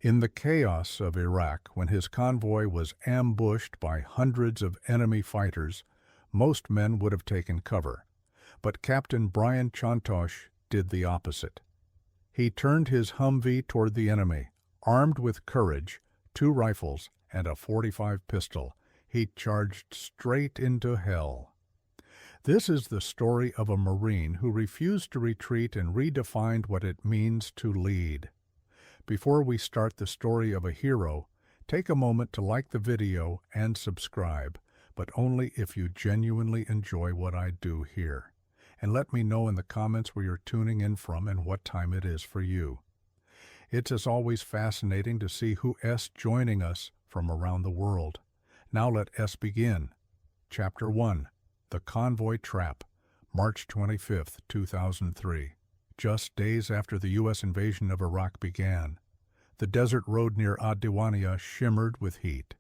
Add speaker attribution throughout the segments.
Speaker 1: In the chaos of Iraq, when his convoy was ambushed by hundreds of enemy fighters, most men would have taken cover. But Captain Brian Chontosh did the opposite. He turned his Humvee toward the enemy. Armed with courage, 2 rifles, and a .45 pistol, he charged straight into hell. This is the story of a Marine who refused to retreat and redefined what it means to lead. Before we start the story of a hero, take a moment to like the video and subscribe, but only if you genuinely enjoy what I do here. And let me know in the comments where you're tuning in from and what time it is for you. It's as always fascinating to see who is joining us from around the world. Now let us begin. Chapter 1. The Convoy Trap, March 25, 2003. Just days after the U.S. invasion of Iraq began, the desert road near Ad-Diwania shimmered with heat.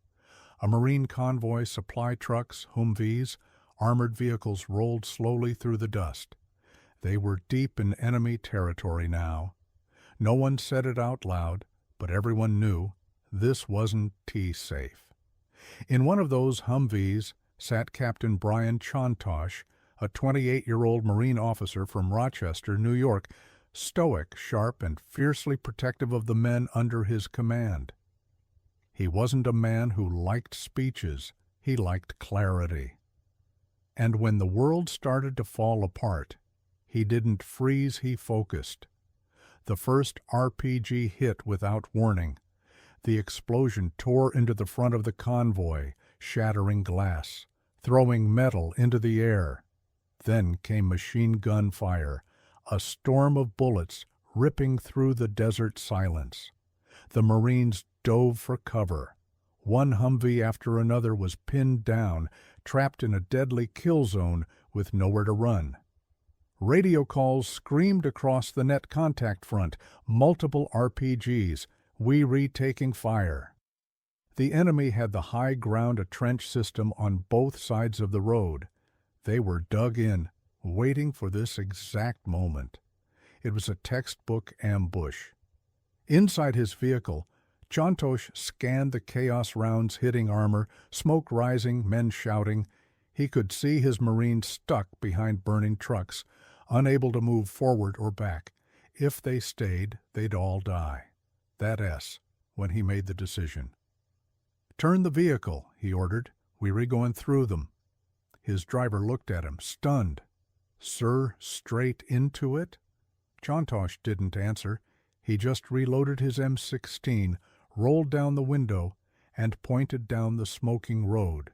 Speaker 1: A Marine convoy, supply trucks, Humvees, armored vehicles rolled slowly through the dust. They were deep in enemy territory now. No one said it out loud, but everyone knew this wasn't safe. In one of those Humvees sat Captain Brian Chontosh, a 28-year-old Marine officer from Rochester, New York, stoic, sharp, and fiercely protective of the men under his command. He wasn't a man who liked speeches, he liked clarity. And when the world started to fall apart, he didn't freeze, he focused. The first RPG hit without warning. The explosion tore into the front of the convoy, shattering glass, throwing metal into the air. Then came machine gun fire, a storm of bullets ripping through the desert silence. The Marines dove for cover. One Humvee after another was pinned down, trapped in a deadly kill zone with nowhere to run. Radio calls screamed across the net contact front, multiple RPGs, we retaking fire. The enemy had the high ground, a trench system on both sides of the road. They were dug in, waiting for this exact moment. It was a textbook ambush. Inside his vehicle, Chontosh scanned the chaos rounds hitting armor, smoke rising, men shouting. He could see his Marines stuck behind burning trucks, unable to move forward or back. If they stayed, they'd all die. That's when he made the decision. "Turn the vehicle," he ordered. "We're going through them." His driver looked at him, stunned. "Sir, straight into it?" Chontosh didn't answer. He just reloaded his M16, rolled down the window, and pointed down the smoking road.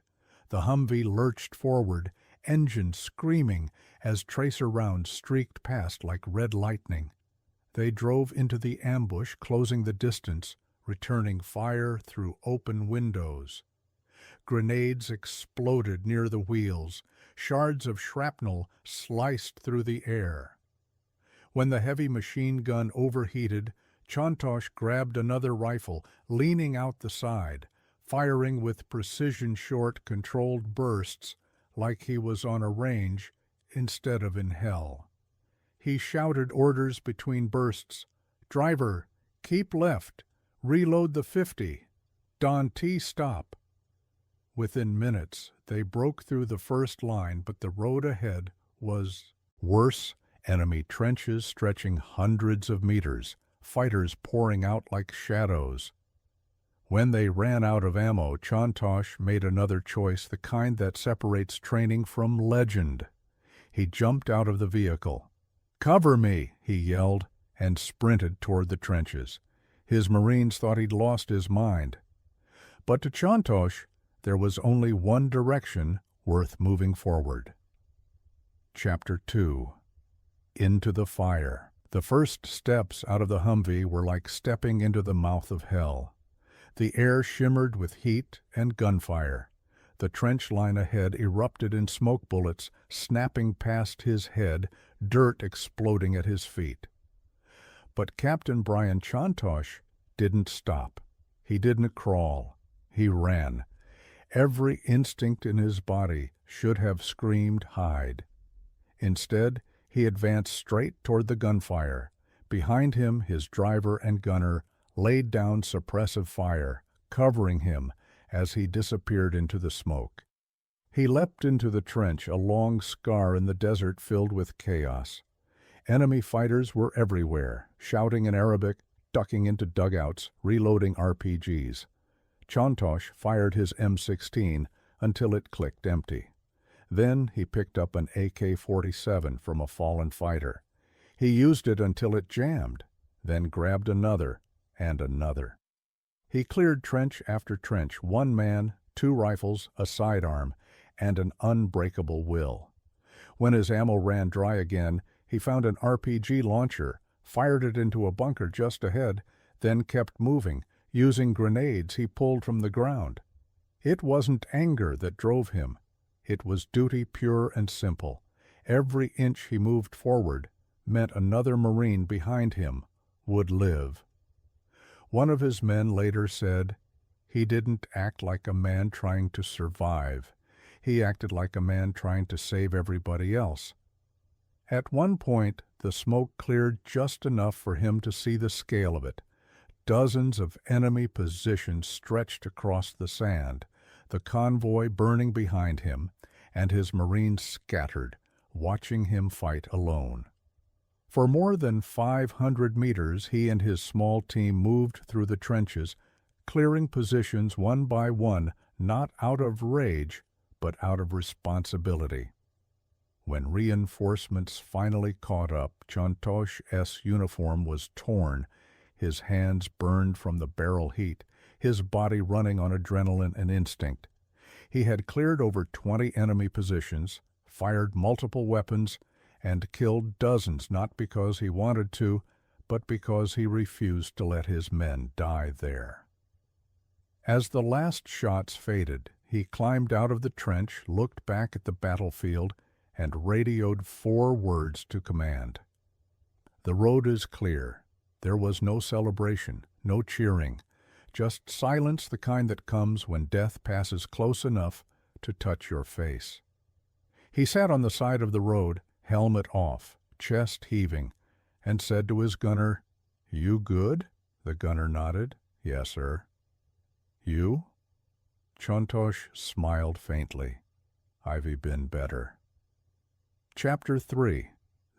Speaker 1: The Humvee lurched forward, engine screaming as tracer rounds streaked past like red lightning. They drove into the ambush, closing the distance, returning fire through open windows. Grenades exploded near the wheels. Shards of shrapnel sliced through the air. When the heavy machine gun overheated, Chontosh grabbed another rifle, leaning out the side, firing with precision short, controlled bursts like he was on a range instead of in hell. He shouted orders between bursts. "Driver, keep left. Reload the 50. Don T, stop." Within minutes, they broke through the first line, but the road ahead was worse. Enemy trenches stretching hundreds of meters, fighters pouring out like shadows. When they ran out of ammo, Chontosh made another choice, the kind that separates training from legend. He jumped out of the vehicle. "Cover me," he yelled, and sprinted toward the trenches. His Marines thought he'd lost his mind. But to Chontosh, there was only one direction worth moving forward. Chapter 2. Into the fire. The first steps out of the Humvee were like stepping into the mouth of hell. The air shimmered with heat and gunfire. The trench line ahead erupted in smoke bullets, snapping past his head, dirt exploding at his feet. But Captain Brian Chontosh didn't stop. He didn't crawl. He ran. Every instinct in his body should have screamed hide. Instead, he advanced straight toward the gunfire. Behind him, his driver and gunner laid down suppressive fire, covering him as he disappeared into the smoke. He leapt into the trench, a long scar in the desert filled with chaos. Enemy fighters were everywhere, shouting in Arabic, ducking into dugouts, reloading RPGs. Chontosh fired his M16 until it clicked empty. Then he picked up an AK-47 from a fallen fighter. He used it until it jammed, then grabbed another and another. He cleared trench after trench, one man, 2 rifles, a sidearm, and an unbreakable will. When his ammo ran dry again, he found an RPG launcher, fired it into a bunker just ahead, then kept moving, using grenades he pulled from the ground. It wasn't anger that drove him. It was duty pure and simple. Every inch he moved forward meant another Marine behind him would live. One of his men later said, "He didn't act like a man trying to survive. He acted like a man trying to save everybody else." At one point, the smoke cleared just enough for him to see the scale of it. Dozens of enemy positions stretched across the sand, the convoy burning behind him, and his Marines scattered, watching him fight alone. For more than 500 meters, he and his small team moved through the trenches, clearing positions one by one, not out of rage, but out of responsibility. When reinforcements finally caught up, Chontosh's uniform was torn, his hands burned from the barrel heat, his body running on adrenaline and instinct. He had cleared over 20 enemy positions, fired multiple weapons, and killed dozens not because he wanted to, but because he refused to let his men die there. As the last shots faded, he climbed out of the trench, looked back at the battlefield, and radioed 4 words to command. "The road is clear." There was no celebration, no cheering, just silence, the kind that comes when death passes close enough to touch your face. He sat on the side of the road, helmet off, chest heaving, and said to his gunner, "You good?" The gunner nodded. "Yes, sir." "You?" Chontosh smiled faintly. "I've been better." Chapter 3.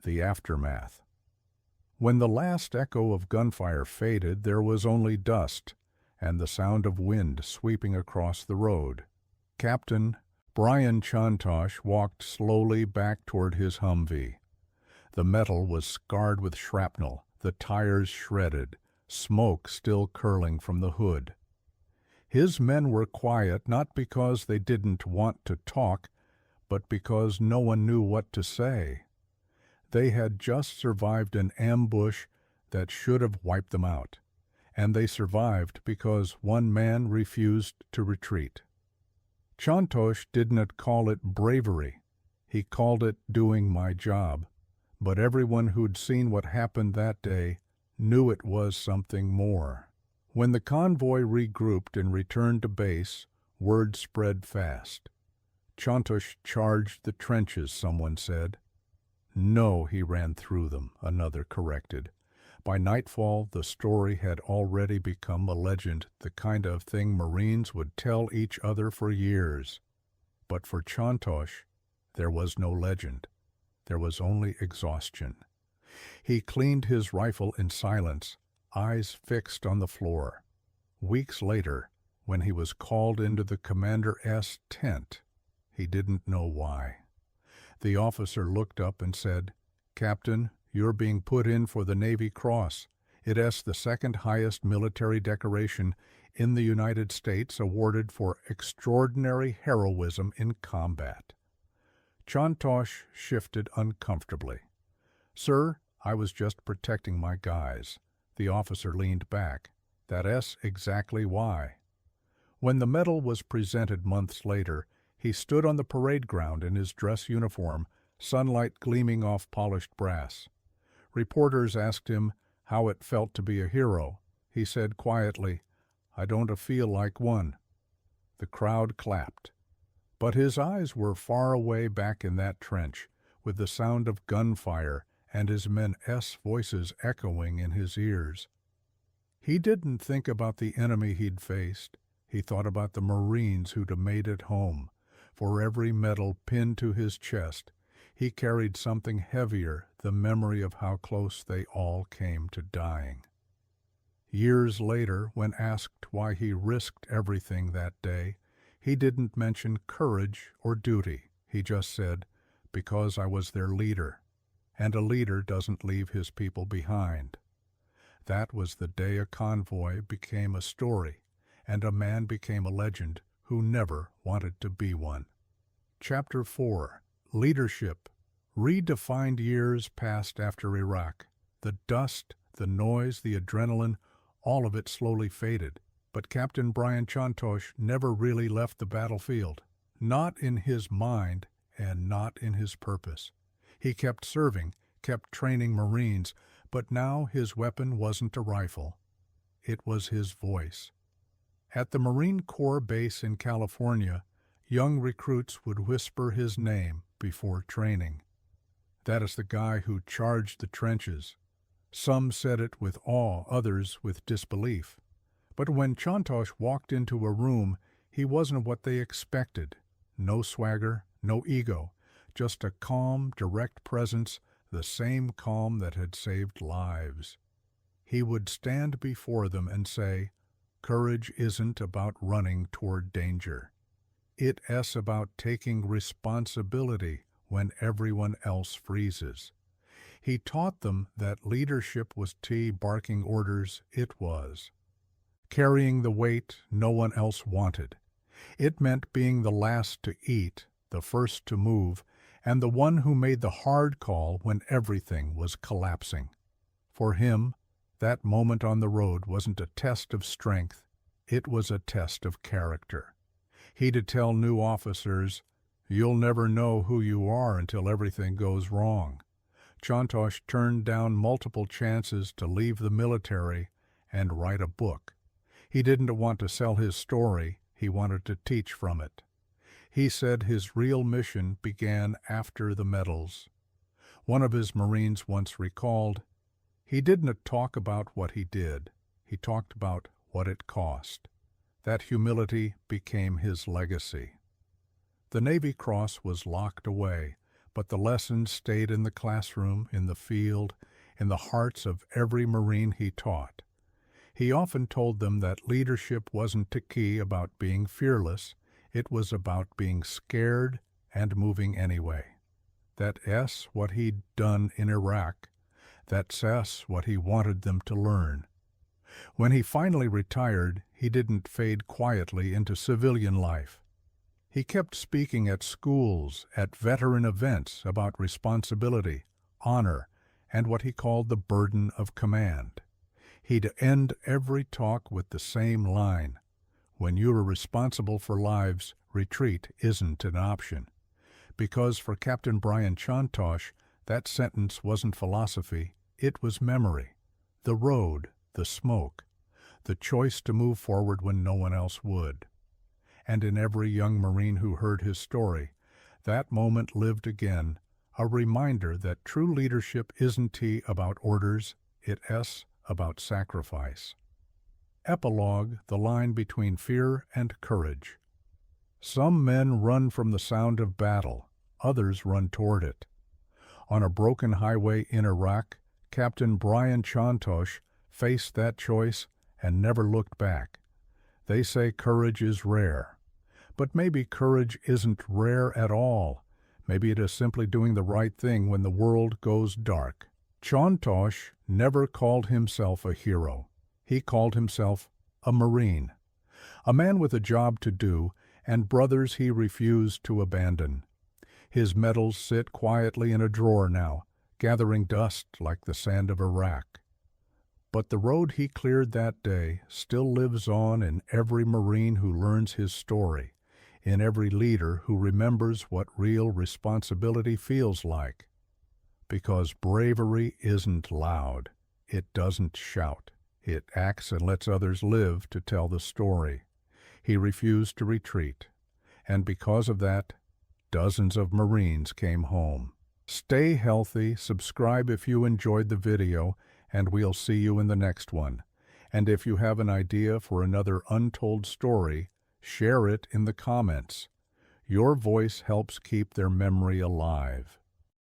Speaker 1: The Aftermath. When the last echo of gunfire faded, there was only dust and the sound of wind sweeping across the road. Captain Brian Chontosh walked slowly back toward his Humvee. The metal was scarred with shrapnel, the tires shredded, smoke still curling from the hood. His men were quiet not because they didn't want to talk, but because no one knew what to say. They had just survived an ambush that should have wiped them out, and they survived because one man refused to retreat. Chontosh didn't call it bravery. He called it doing my job. But everyone who'd seen what happened that day knew it was something more. When the convoy regrouped and returned to base, word spread fast. "Chontosh charged the trenches," someone said. "No, he ran through them," another corrected. By nightfall, the story had already become a legend, the kind of thing Marines would tell each other for years. But for Chontosh, there was no legend. There was only exhaustion. He cleaned his rifle in silence, eyes fixed on the floor. Weeks later, when he was called into the commander's tent, he didn't know why. The officer looked up and said, "Captain, you're being put in for the Navy Cross. It's the second highest military decoration in the United States, awarded for extraordinary heroism in combat." Chontosh shifted uncomfortably. "Sir, I was just protecting my guys." The officer leaned back. "That's exactly why." When the medal was presented months later, he stood on the parade ground in his dress uniform, sunlight gleaming off polished brass. Reporters asked him how it felt to be a hero. He said quietly, "I don't feel like one." The crowd clapped. But his eyes were far away back in that trench, with the sound of gunfire and his men's voices echoing in his ears. He didn't think about the enemy he'd faced. He thought about the Marines who'd made it home. For every medal pinned to his chest, he carried something heavier, the memory of how close they all came to dying. Years later, when asked why he risked everything that day, he didn't mention courage or duty. He just said, "Because I was their leader, and a leader doesn't leave his people behind." That was the day a convoy became a story, and a man became a legend who never wanted to be one. Chapter 4. Leadership. Redefined years passed after Iraq. The dust, the noise, the adrenaline, all of it slowly faded. But Captain Brian Chontosh never really left the battlefield. Not in his mind and not in his purpose. He kept serving, kept training Marines, but now his weapon wasn't a rifle. It was his voice. At the Marine Corps base in California, young recruits would whisper his name before training. That is the guy who charged the trenches. Some said it with awe, others with disbelief. But when Chontosh walked into a room, he wasn't what they expected. No swagger, no ego, just a calm, direct presence, the same calm that had saved lives. He would stand before them and say, "Courage isn't about running toward danger. It's about taking responsibility when everyone else freezes." He taught them that leadership was barking orders. It was carrying the weight no one else wanted. It meant being the last to eat, the first to move, and the one who made the hard call when everything was collapsing. For him, that moment on the road wasn't a test of strength, it was a test of character. He'd tell new officers, "You'll never know who you are until everything goes wrong." Chontosh turned down multiple chances to leave the military and write a book. He didn't want to sell his story, he wanted to teach from it. He said his real mission began after the medals. One of his Marines once recalled, "He didn't talk about what he did, he talked about what it cost." That humility became his legacy. The Navy Cross was locked away, but the lessons stayed in the classroom, in the field, in the hearts of every Marine he taught. He often told them that leadership wasn't the key about being fearless, it was about being scared and moving anyway. That's what he'd done in Iraq. That's what he wanted them to learn. When he finally retired, he didn't fade quietly into civilian life. He kept speaking at schools, at veteran events about responsibility, honor, and what he called the burden of command. He'd end every talk with the same line, "When you're responsible for lives, retreat isn't an option." Because for Captain Brian Chontosh, that sentence wasn't philosophy, it was memory. The road, the smoke, the choice to move forward when no one else would. And in every young Marine who heard his story, that moment lived again, a reminder that true leadership isn't about orders, it's about sacrifice. Epilogue, the line between fear and courage. Some men run from the sound of battle, others run toward it. On a broken highway in Iraq, Captain Brian Chontosh faced that choice and never looked back. They say courage is rare. But maybe courage isn't rare at all. Maybe it is simply doing the right thing when the world goes dark. Chontosh never called himself a hero. He called himself a Marine, a man with a job to do and brothers he refused to abandon. His medals sit quietly in a drawer now, gathering dust like the sand of Iraq. But the road he cleared that day still lives on in every Marine who learns his story, in every leader who remembers what real responsibility feels like. Because bravery isn't loud, it doesn't shout, it acts and lets others live to tell the story. He refused to retreat, and because of that, dozens of Marines came home. Stay healthy, subscribe if you enjoyed the video, and we'll see you in the next one. And if you have an idea for another untold story, share it in the comments. Your voice helps keep their memory alive.